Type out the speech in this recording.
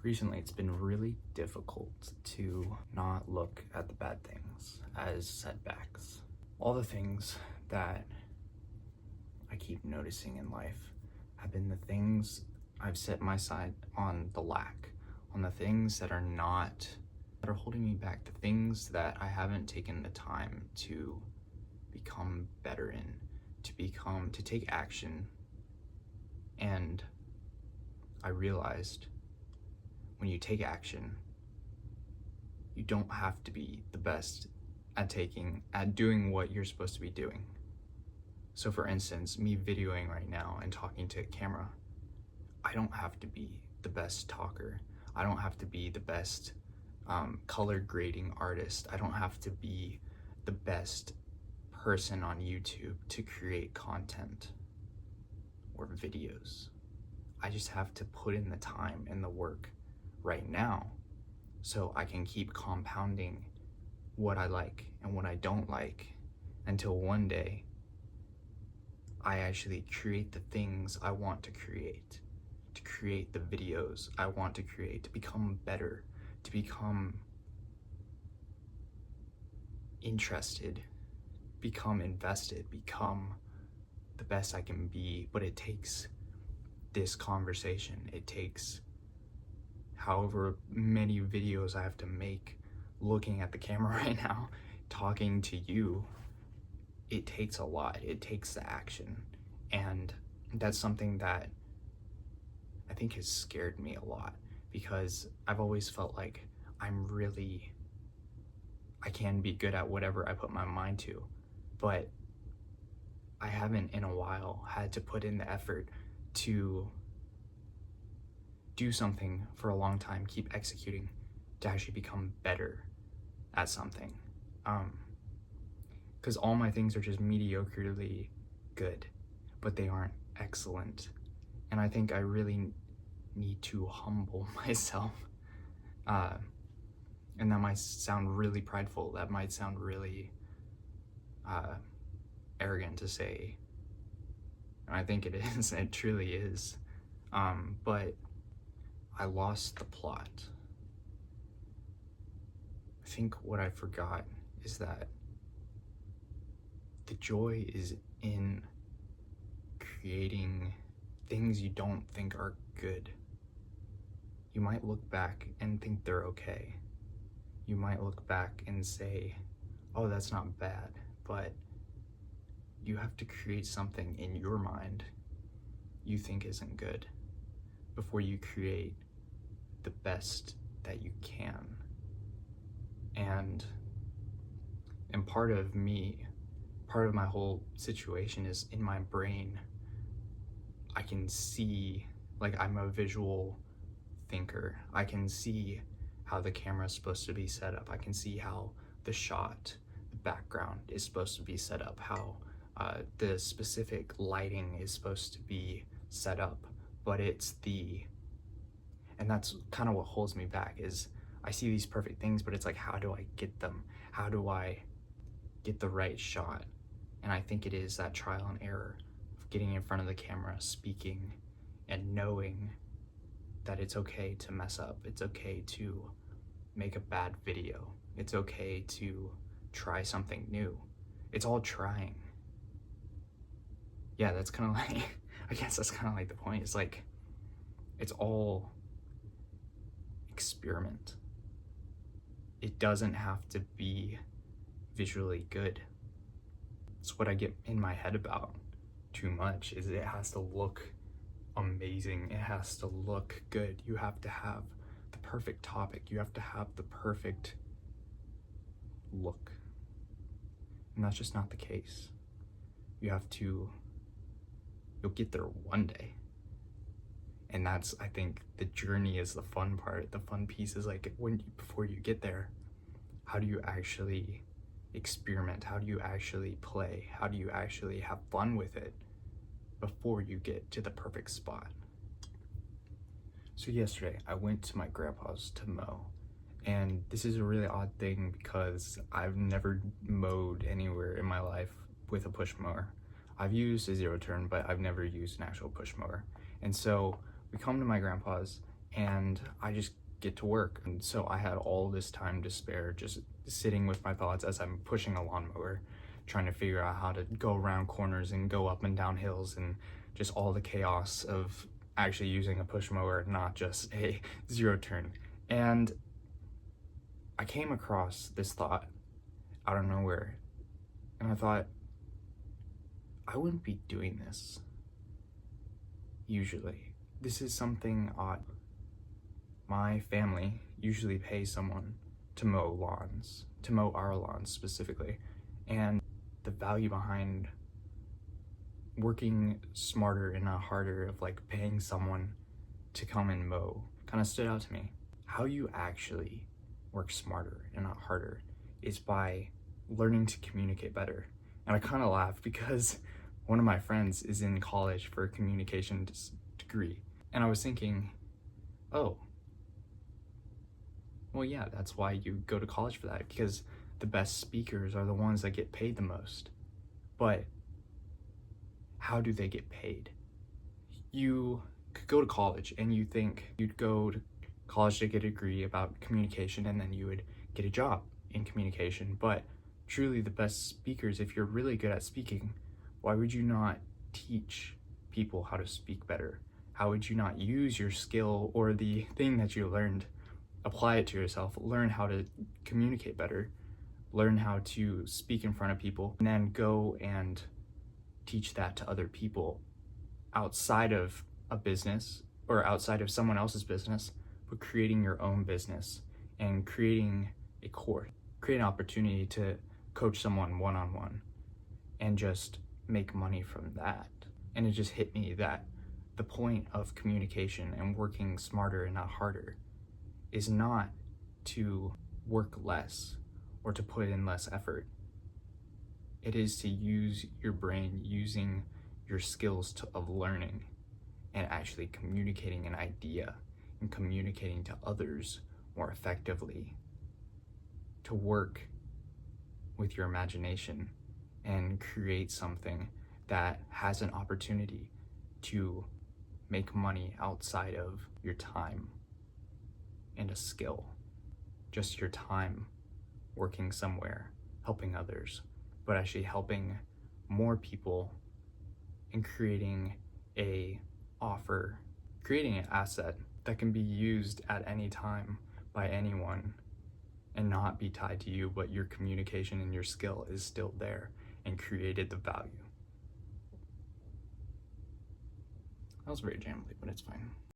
Recently, it's been really difficult to not look at the bad things as setbacks. All the things that I keep noticing in life have been the things I've set my sight on the lack, on the things that are holding me back, the things that I haven't taken the time to become better in, to take action. And I realized when you take action, you don't have to be the best at doing what you're supposed to be doing. So for instance, me videoing right now and talking to a camera, I don't have to be the best talker. I don't have to be the best color grading artist. I don't have to be the best person on YouTube to create content or videos. I just have to put in the time and the work right now so I can keep compounding what I like and what I don't like until one day I actually create the things I want to create the videos I want to create, to become better, to become interested, become invested, become the best I can be. But it takes this conversation. It takes however many videos I have to make, looking at the camera right now, talking to you. It takes a lot. It takes the action. And that's something that I think has scared me a lot, because I've always felt like I can be good at whatever I put my mind to, but I haven't in a while had to put in the effort to do something for a long time, keep executing, to actually become better at something. Because all my things are just mediocrely good, but they aren't excellent. And I think I really need to humble myself. And that might sound really prideful. That might sound really arrogant to say. And I think it is. It truly is. But I lost the plot. I think what I forgot is that the joy is in creating things you don't think are good. You might look back and think they're okay. You might look back and say, oh, that's not bad, but you have to create something in your mind you think isn't good before you create the best that you can. And part of my whole situation is in my brain. I can see, like, I'm a visual thinker. I can see how the camera is supposed to be set up. I can see how the background is supposed to be set up, how the specific lighting is supposed to be set up. But and that's kind of what holds me back, is I see these perfect things, but it's like, how do I get them? How do I get the right shot? And I think it is that trial and error of getting in front of the camera, speaking, and knowing that it's okay to mess up. It's okay to make a bad video. It's okay to try something new. It's all trying. Yeah, that's kind of like, I guess that's kind of like the point. It's like, it's all experiment. It doesn't have to be visually good. It's what I get in my head about too much, is it has to look amazing. It has to look good. You have to have the perfect topic. You have to have the perfect look. And that's just not the case. You'll get there one day. And that's, I think, the journey is the fun part. The fun piece is like, before you get there, how do you actually experiment? How do you actually play? How do you actually have fun with it before you get to the perfect spot? So yesterday, I went to my grandpa's to mow. And this is a really odd thing because I've never mowed anywhere in my life with a push mower. I've used a zero turn, but I've never used an actual push mower. And so we come to my grandpa's, and I just get to work. And so I had all this time to spare just sitting with my thoughts as I'm pushing a lawnmower, trying to figure out how to go around corners and go up and down hills, and just all the chaos of actually using a push mower, not just a zero turn. And I came across this thought out of nowhere, and I thought, I wouldn't be doing this usually. This is something odd. My family usually pays someone to mow lawns, to mow our lawns specifically, and the value behind working smarter and not harder, of like paying someone to come and mow, kind of stood out to me. How you actually work smarter and not harder is by learning to communicate better. And I kind of laugh because one of my friends is in college for a communication degree, and I was thinking, oh, well, yeah, that's why you go to college for that, because the best speakers are the ones that get paid the most. But how do they get paid? You could go to college and you think you'd go to college to get a degree about communication, and then you would get a job in communication. But truly the best speakers, if you're really good at speaking, why would you not teach people how to speak better? How would you not use your skill or the thing that you learned, apply it to yourself, learn how to communicate better, learn how to speak in front of people, and then go and teach that to other people outside of a business or outside of someone else's business, but creating your own business and creating a course, create an opportunity to coach someone one-on-one and just make money from that. And it just hit me that the point of communication and working smarter and not harder is not to work less or to put in less effort. It is to use your brain, using your skills of learning and actually communicating an idea and communicating to others more effectively, to work with your imagination and create something that has an opportunity to make money outside of your time and a skill. Just your time working somewhere, helping others, but actually helping more people and creating an asset that can be used at any time by anyone and not be tied to you, but your communication and your skill is still there and created the value. That was very jambly, but it's fine.